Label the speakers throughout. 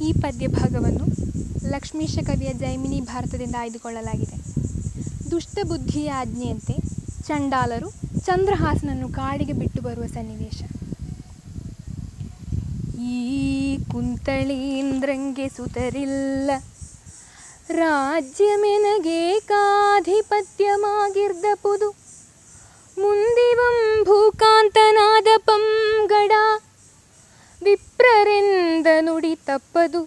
Speaker 1: ಈ ಪದ್ಯಭಾಗವನ್ನು ಲಕ್ಷ್ಮೀಶ ಕವಿಯ ಜೈಮಿನಿ ಭಾರತದಿಂದ ಆಯ್ದುಕೊಳ್ಳಲಾಗಿದೆ. ದುಷ್ಟಬುದ್ಧಿಯ ಆಜ್ಞೆಯಂತೆ ಚಂಡಾಲರು ಚಂದ್ರಹಾಸನನ್ನು ಕಾಡಿಗೆ ಬಿಟ್ಟು ಬರುವ ಸನ್ನಿವೇಶ. ಈ ಕುಂತಳೀಂದ್ರಂಗೆ ಸುತರಿಲ್ಲ, ರಾಜ್ಯಮೆನಗೇಕಾಧಿಪತ್ಯಮಾಗಿರ್ದಪುದು, ಮುಂದಿವಂ ಭೂಕಾಂತನಾದ ಪಂಗಡ, ವಿಪ್ರರೆಂದ ನುಡಿ ತಪ್ಪದು,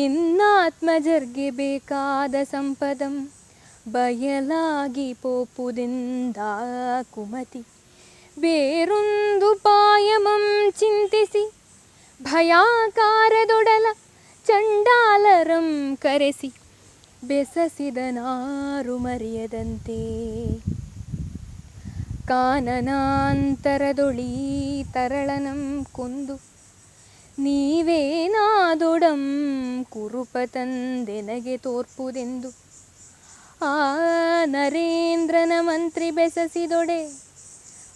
Speaker 1: ಎನ್ನಾತ್ಮಜರ್ಗೆ ಬೇಕಾದ ಸಂಪದಂ, ಬಯಲಾಗಿ ಪೋಪುದೆಂದ ಕುಮತಿ, ಬೇರೊಂದು ಪಾಯಮಂ ಚಿಂತಿಸಿ, ಭಯಾಕಾರದೊಡಲ ಚಂಡಾಲರಂ ಕರೆಸಿ, ಬೆಸಸಿದನಾರು ಮರೆಯದಂತೆ. ಕಾನನಾಂತರದೊಳೀ ತರಳನಂ ಕೊಂದು, ನೀವೇನಾದೊಡಂ ಕುರುಪತಂದೆನಗೆ ತೋರ್ಪುದೆಂದು, ಆ ನರೇಂದ್ರನ ಮಂತ್ರಿ ಬೆಸಸಿದೊಡೆ,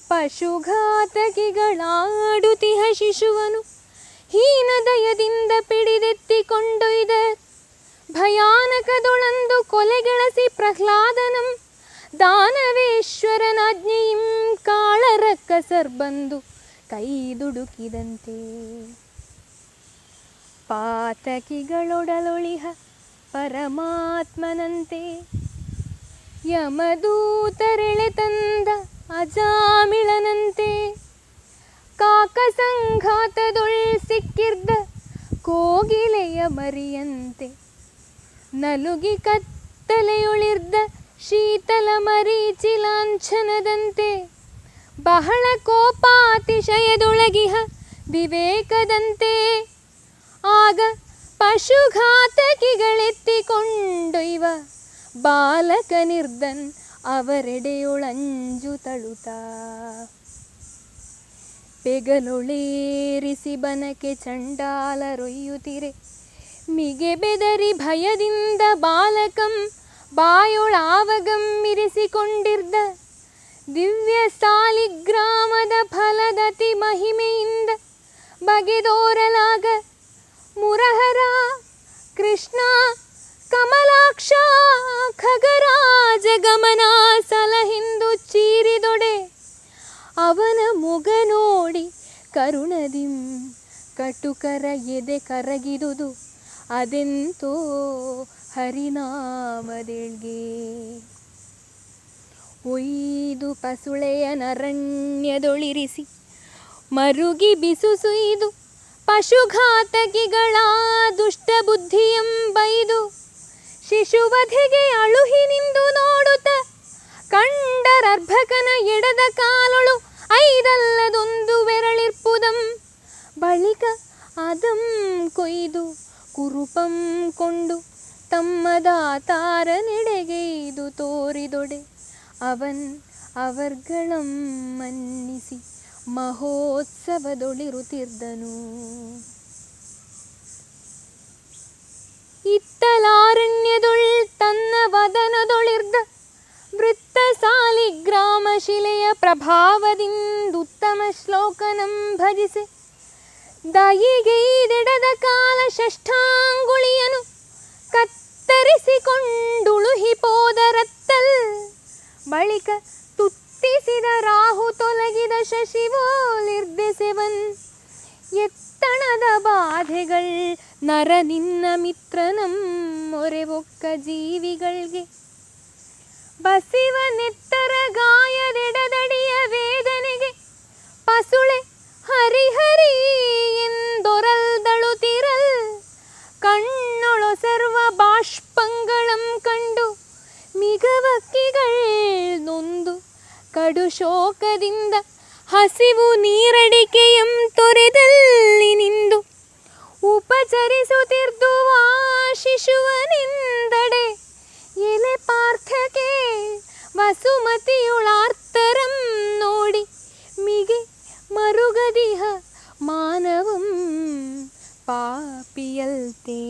Speaker 1: ಪಶುಘಾತಕಿಗಳಾಡುತಿಹ ಶಿಶುವನು ಹೀನದಯದಿಂದ ಪಿಡಿದೆತ್ತಿಕೊಂಡೊಯ್ದ, ಭಯಾನಕದೊಳಂದು ಕೊಲೆಗೆಳಸಿ ಪ್ರಹ್ಲಾದನಂ, ದಾನವೇಶ್ವರನಾಜ್ಞೆಯಿಂ ಕಾಳರಕ್ಕಸರ್ ಬಂದು ಕೈದುಡುಕಿದಂತೆ. ಪಾತಕಿಗಳೊಡಲೊಳಿಹ ಪರಮಾತ್ಮನಂತೆ, ಯಮದೂತರೆಳೆ ತಂದ ಅಜಾಮಿಳನಂತೆ, ಕಾಕಸಂಘಾತದೊಳ್ ಸಿಕ್ಕಿರ್ದ ಕೋಗಿಲೆಯ ಮರಿಯಂತೆ, ನಲುಗಿ ಕತ್ತಲೆಯೊಳಿರ್ದ ಶೀತಲ ಮರೀಚಿಲಾಂಛನದಂತೆ, ಬಹಳ ಕೋಪಾತಿಶಯದೊಳಗಿಹ ವಿವೇಕದಂತೆ, ಆಗ ಪಶುಘಾತಕಿಗಳೆತ್ತಿಕೊಂಡೊಯ್ವ ಬಾಲಕ ನಿರ್ಧನ್ ಅವರೆಡೆಯೊಳಂಜು ತಳುತ, ಪೆಗಲೊಳೇರಿಸಿ ಬನಕೆ ಚಂಡಾಲರೊಯ್ಯುತ್ತಿರೆ, ಮಿಗೆ ಬೆದರಿ ಭಯದಿಂದ ಬಾಲಕಂ ಬಾಯೊಳಾವಗಂ ಇರಿಸಿಕೊಂಡಿರ್ದ, ದಿವ್ಯ ಸಾಲಿಗ್ರಾಮದ ಫಲದತಿ ಮಹಿಮೆಯಿಂದ ಬಗೆದೋರಲಾಗ, ಮುರಹರ ಕೃಷ್ಣ ಕಮಲಾಕ್ಷ ಖಗರಾಜ ಗಮನ ಸಲಹಿಂದು ಚೀರಿದೊಡೆ, ಅವನ ಮುಗ ನೋಡಿ ಕರುಣದಿಂ ಕಟುಕರ ಎದೆ ಕರಗಿದುದು, ಅದೆಂತೋ ಹರಿನಾಮದೇಳ್ಗೆ. ಒಯ್ದು ಪಸುಳೆಯ ನರಣ್ಯದೊಳಿರಿಸಿ ಮರುಗಿ ಬಿಸು ಸುಯ್ದು, ಪಶುಘಾತಕಿಗಳ ದುಷ್ಟಬುದ್ಧಿಯಂ ಬೈದು, ಶಿಶುವಧೆಗೆ ಅಳುಹಿ ನಿಂದು ನೋಡುತ್ತ, ಕಂಡರರ್ಭಕನ ಎಡದ ಕಾಲೊಳು ಐದಲ್ಲದೊಂದು ಬೆರಳಿರ್ಪುದಂ, ಬಳಿಕ ಅದಂ ಕೊಯ್ದು ಕುರುಪಂ ಕೊಂಡು ತಮ್ಮದಾತಾರ ನೆಡೆಗೈದು ತೋರಿದೊಡೆ, ಅವನ್ ಅವರ್ಗಳಂ ಮನ್ನಿಸಿ ಮಹೋತ್ಸವದೊಳಿರುತ್ತಿರ್ದನು. ಇತ್ತಲಾರಣ್ಯದೊಳ್ ತನ್ನ ವದನದೊಳಿರ್ದ ವೃತ್ತ ಸಾಲಿಗ್ರಾಮ ಶಿಲೆಯ ಪ್ರಭಾವದಿಂದುತ್ತಮ ಶ್ಲೋಕನಂ ಭಜಿಸೆ, ದಯಿಗೈದೆಡದ ಕಾಲ ಷಷ್ಠಾಂಗುಳಿಯನು ಕತ್ತರಿಸಿಕೊಂಡುಳುಹಿಪೋದರತ್ತಲ್, ಬಳಿಕ ತುತ್ತಿಸಿದ ರಾಹು ತೊಲಗಿದ ಶಶಿವೋಲಿರ್ದೆಸೆವನ್, ಎತ್ತಣದ ಬಾಧೆಗಳ್ ನರ ನಿನ್ನ ಮಿತ್ರನಂ ಮೊರೆವೊಕ್ಕ ಜೀವಿಗಳ್ಗೆ, ಬಸಿವನೆತ್ತರ ಗಾಯದೆಡದಡಿಯ ವೇದನೆಗೆ, ಪಸುಳೆ ಹರಿಹರಿ ಎಂದೊರಲ್ದಳುತಿರಲ್, ಕಣ್ಣೊಳು ಸರ್ವ ಬಾಷ್ಪಂಗಳಂ ಕಂಡು ಮಿಗವಕ್ಕಿಗಳ್ ನೊಂದು ಕಡು ಶೋಕದಿಂದ ಹಸಿವು ನೀರಡಿಕೆಯಂ ತೊರೆದಲ್ಲಿ ನಿಂದು, ಉಪಚರಿಸುತ್ತಿರ್ದುವಾ ಶಿಶುವನಿಂದಡೆ, ಎಲೆ ಪಾರ್ಥಕೆ ವಸುಮತಿಯುಳಾರ್ತರಂ ನೋಡಿ, ಮಿಗೆ ಮರುಗದಿಹ ಮಾನವಂ ಪಾಪಿಯಲ್ತೆ.